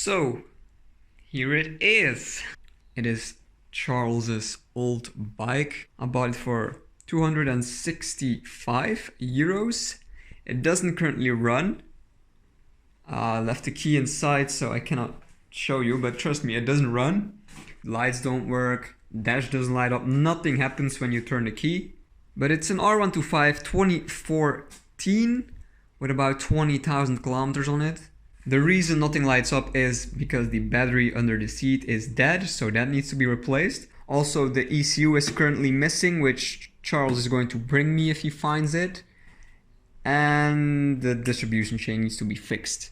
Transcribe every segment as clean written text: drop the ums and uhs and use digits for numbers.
So, here it is. It is Charles's old bike. I bought it for 265 euros. It doesn't currently run. I left the key inside so I cannot show you, but trust me, it doesn't run. Lights don't work, dash doesn't light up, nothing happens when you turn the key. But it's an R125 2014 with about 20,000 kilometers on it. The reason nothing lights up is because the battery under the seat is dead, so that needs to be replaced. Also, the ECU is currently missing, which Charles is going to bring me if he finds it. And the distribution chain needs to be fixed.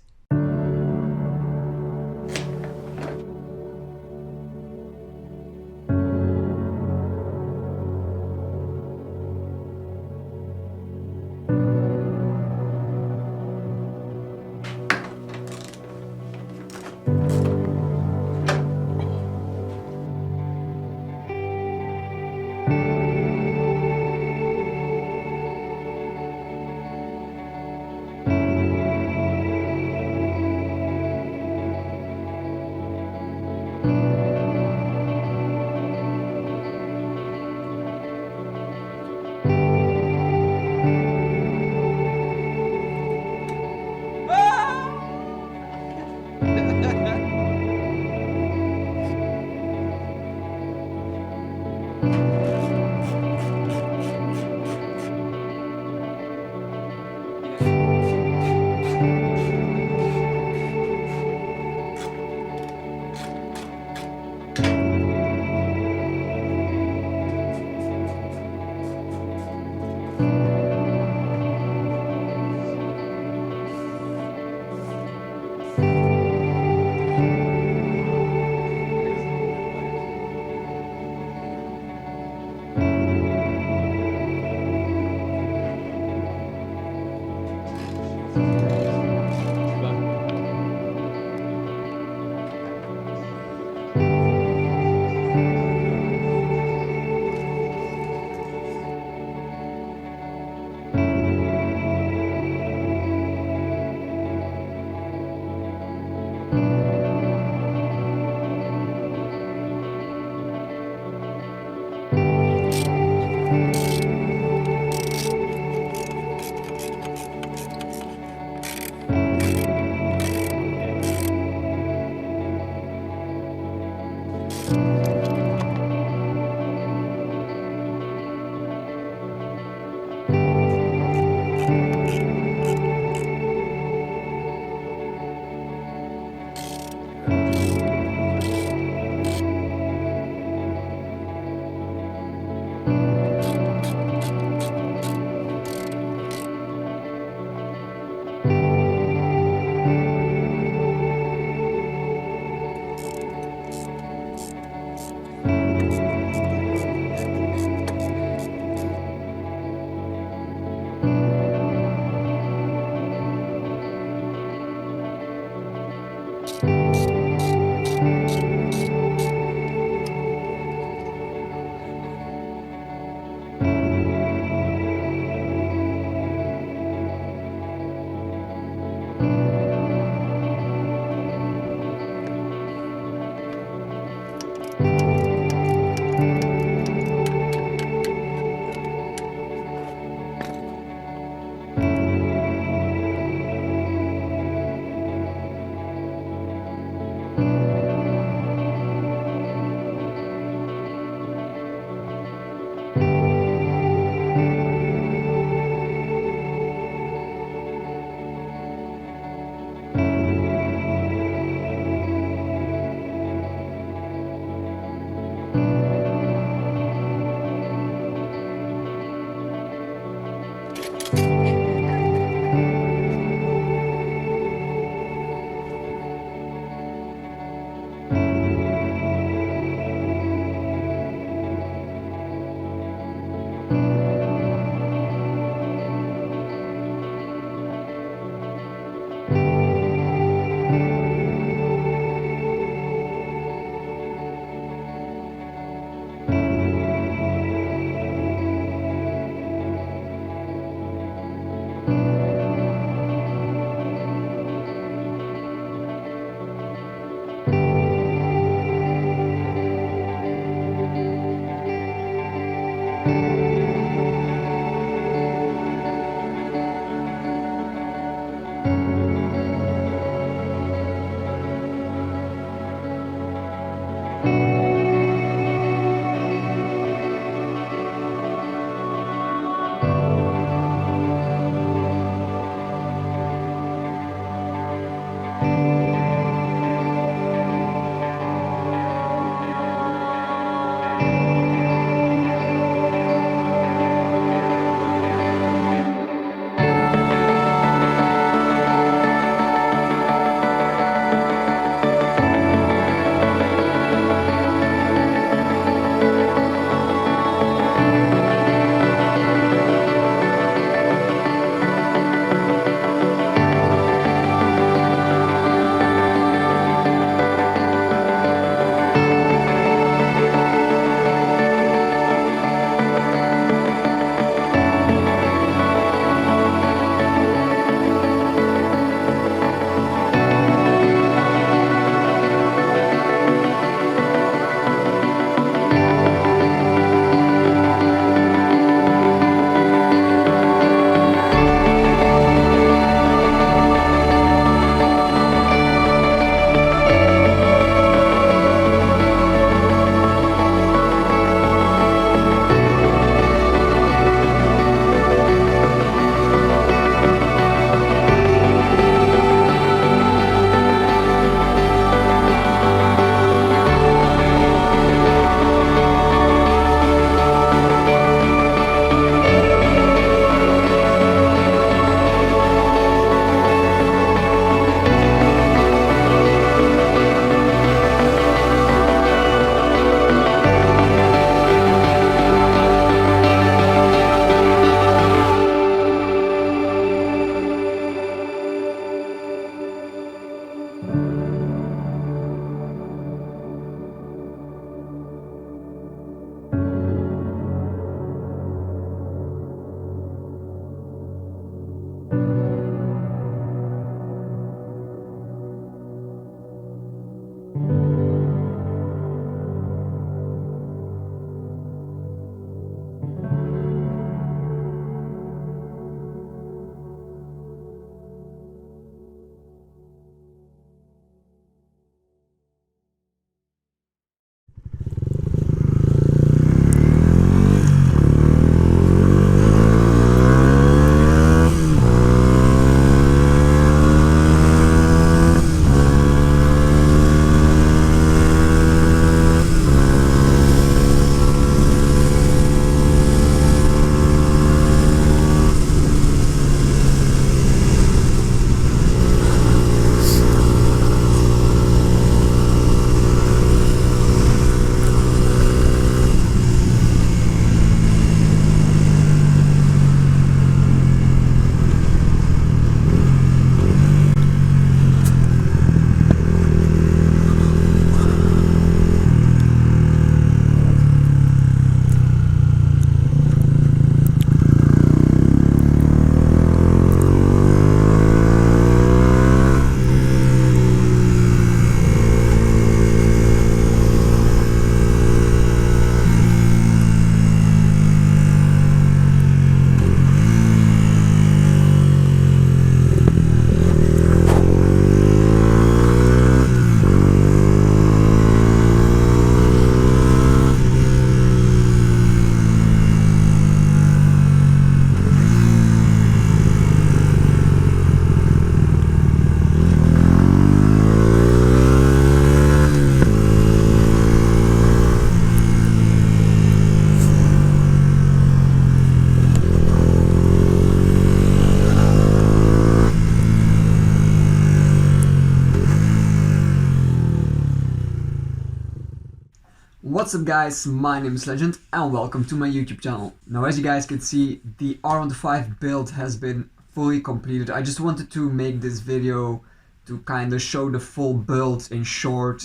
What's up guys, my name is Legend and welcome to my YouTube channel. Now as you guys can see, the R125 build has been fully completed. I just wanted to make this video to kind of show the full build in short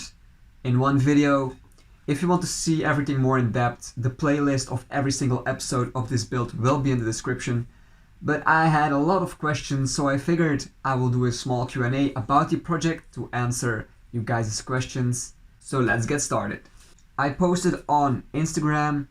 in one video. If you want to see everything more in depth, the playlist of every single episode of this build will be in the description. But I had a lot of questions, so I figured I will do a small Q&A about the project to answer you guys' questions. So let's get started. I posted on Instagram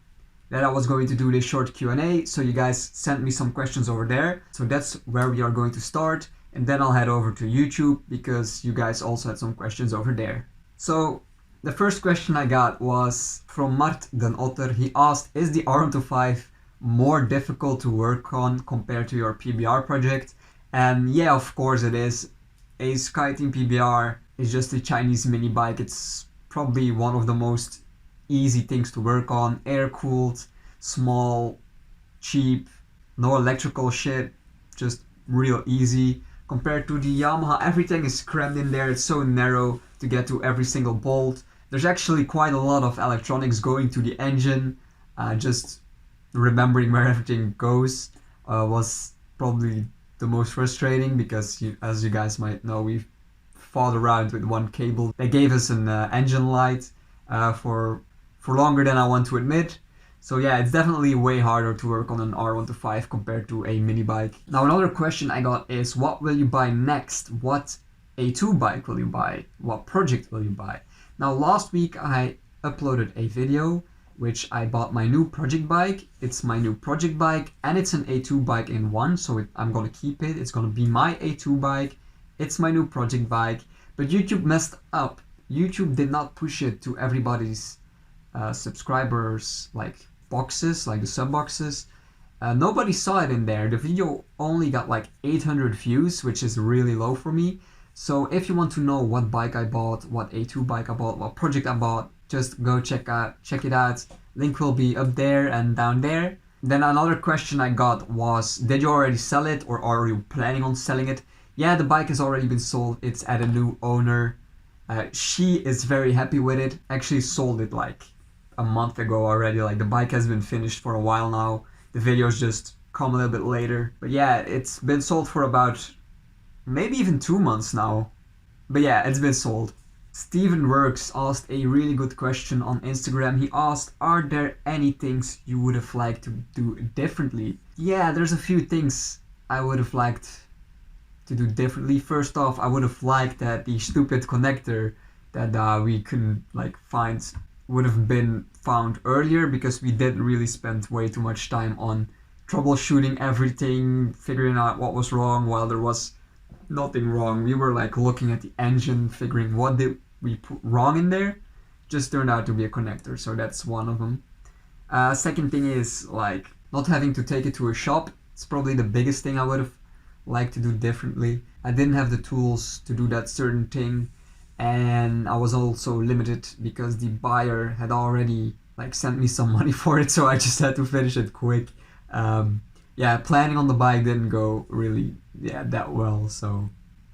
that I was going to do this short Q&A, so you guys sent me some questions over there. So that's where we are going to start, and then I'll head over to YouTube because you guys also had some questions over there. So the first question I got was from Mart den Otter. He asked, is the R125 more difficult to work on compared to your PBR project? And yeah, of course it is. A SkyTeam PBR is just a Chinese mini bike. It's probably one of the most easy things to work on. Air-cooled, small, cheap, no electrical shit, just real easy. Compared to the Yamaha, everything is crammed in there. It's so narrow to get to every single bolt. There's actually quite a lot of electronics going to the engine. Just remembering where everything goes was probably the most frustrating because, as you guys might know, we've fought around with one cable. They gave us an engine light for longer than I want to admit. So yeah, it's definitely way harder to work on an R125 compared to a mini bike. Now another question I got is, what will you buy next? What A2 bike will you buy? What project will you buy? Now last week I uploaded a video which I bought my new project bike. It's my new project bike and it's an A2 bike in one, so I'm gonna keep it. It's gonna be my A2 bike. It's my new project bike, but YouTube messed up. YouTube did not push it to everybody's subscribers like boxes, like the sub boxes. Nobody saw it in there. The video only got like 800 views, which is really low for me. So if you want to know what bike I bought, what A2 bike I bought, what project I bought, just go check it out. Link will be up there and down there. Then another question I got was, did you already sell it or are you planning on selling it? Yeah, the bike has already been sold. It's at a new owner. She is very happy with it. Actually sold it like a month ago already. Like the bike has been finished for a while now. The videos just come a little bit later. But yeah, it's been sold for about maybe even 2 months now. But yeah, it's been sold. Steven Works asked a really good question on Instagram. He asked, are there any things you would have liked to do differently? Yeah, there's a few things I would have liked to do differently. First off, I would have liked that the stupid connector that we couldn't like find would have been found earlier, because we did really spend way too much time on troubleshooting everything, figuring out what was wrong while there was nothing wrong. We were like looking at the engine, figuring what did we put wrong in there. Just turned out to be a connector, so that's one of them. Second thing is like not having to take it to a shop. It's probably the biggest thing I would have liked to do differently. I didn't have the tools to do that certain thing, and I was also limited because the buyer had already like sent me some money for it, so I just had to finish it quick. Yeah, planning on the bike didn't go really that well. So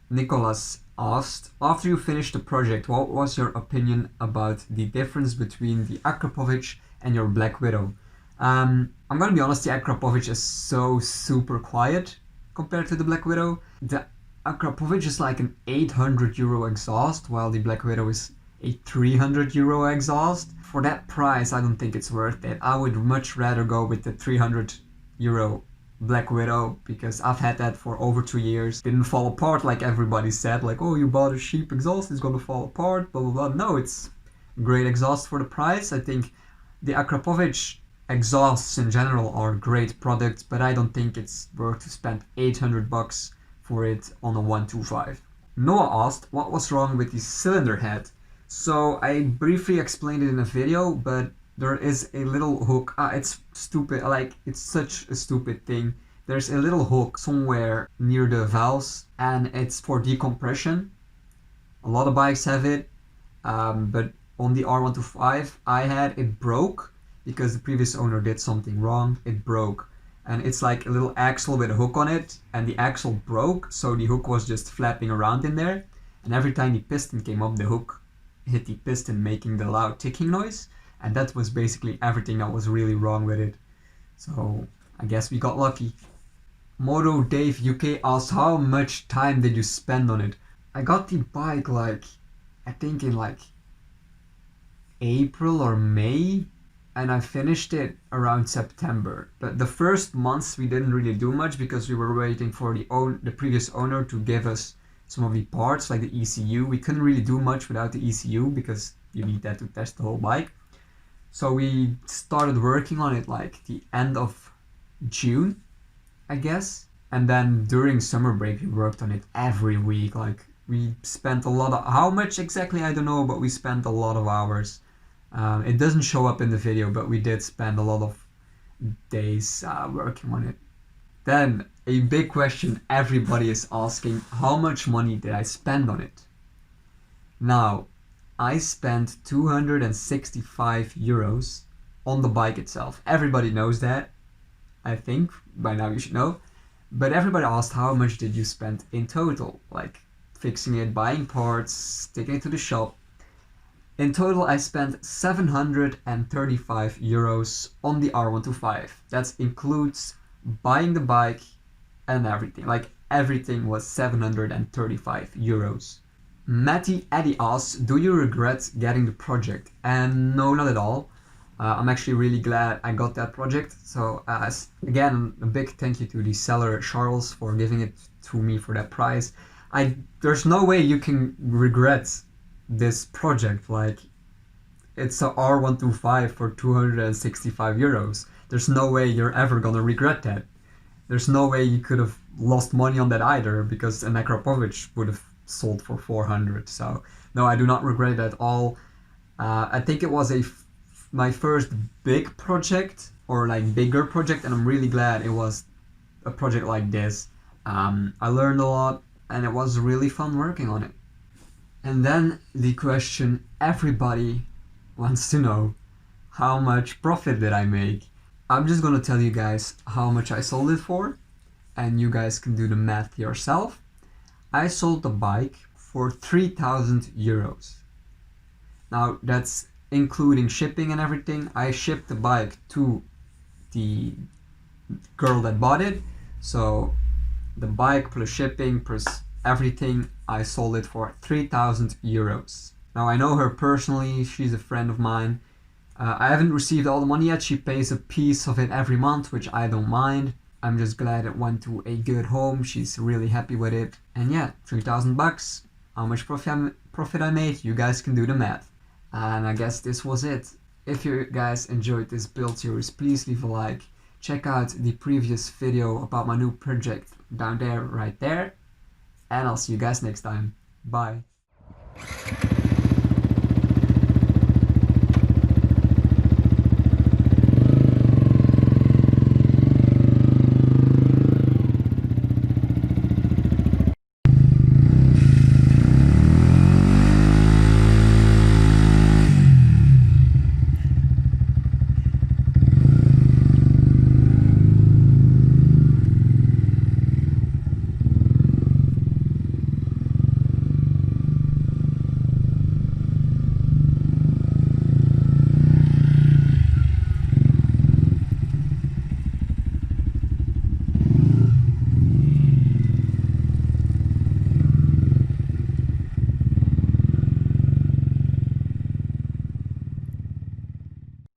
Nicholas asked, after you finished the project, what was your opinion about the difference between the Akrapovic and your Black Widow? I'm gonna be honest, the Akrapovic is so super quiet compared to the Black Widow. The Akrapovic is like an 800 euro exhaust, while the Black Widow is a 300 euro exhaust. For that price, I don't think it's worth it. I would much rather go with the 300 euro Black Widow, because I've had that for over 2 years. Didn't fall apart like everybody said, like, oh, you bought a cheap exhaust, it's gonna fall apart, blah blah blah. No, it's a great exhaust for the price. I think the Akrapovic exhausts in general are great products, but I don't think it's worth to spend 800 bucks for it on a 125. Noah asked, what was wrong with the cylinder head? So I briefly explained it in a video, but there is a little hook. It's stupid, like it's such a stupid thing. There's a little hook somewhere near the valves and it's for decompression. A lot of bikes have it, but on the R125 I had it broke because the previous owner did something wrong. It broke. And it's like a little axle with a hook on it, and the axle broke, so the hook was just flapping around in there, and every time the piston came up, the hook hit the piston, making the loud ticking noise. and that was basically everything that was really wrong with it. So I guess we got lucky. Moto Dave UK asked, how much time did you spend on it? I got the bike like, I think in like April or May, and I finished it around September. But the first months we didn't really do much because we were waiting for the previous owner to give us some of the parts, like the ECU. We couldn't really do much without the ECU because you need that to test the whole bike. So we started working on it like the end of June, I guess. And then during summer break we worked on it every week. Like we spent a lot of, how much exactly I don't know, but we spent a lot of hours. It doesn't show up in the video, but we did spend a lot of days working on it. Then a big question everybody is asking, how much money did I spend on it? Now, I spent 265 euros on the bike itself. Everybody knows that, I think, by now you should know. But everybody asked, how much did you spend in total? Like fixing it, buying parts, taking it to the shop. In total, I spent 735 euros on the R125. That includes buying the bike and everything. Like everything was 735 euros. Matty Eddie asks, do you regret getting the project? And no, not at all. I'm actually really glad I got that project. So again, a big thank you to the seller Charles for giving it to me for that price. There's no way you can regret this project. Like, it's a R125 for 265 euros. There's no way you're ever gonna regret that. There's no way you could have lost money on that either, because an Akrapovic would have sold for 400. So no, I do not regret it at all. I think it was my first big project, or like bigger project, and I'm really glad it was a project like this. I learned a lot and it was really fun working on it. And then the question everybody wants to know, how much profit did I make? I'm just gonna tell you guys how much I sold it for, and you guys can do the math yourself. I sold the bike for 3,000 euros. Now that's including shipping and everything. I shipped the bike to the girl that bought it, so the bike plus shipping plus everything, I sold it for 3,000 euros. Now I know her personally, she's a friend of mine. I haven't received all the money yet. She pays a piece of it every month, which I don't mind. I'm just glad it went to a good home. She's really happy with it. And yeah, 3,000 bucks. How much profit I made? You guys can do the math. And I guess this was it. If you guys enjoyed this build series, please leave a like. Check out the previous video about my new project down there, right there. And I'll see you guys next time. Bye.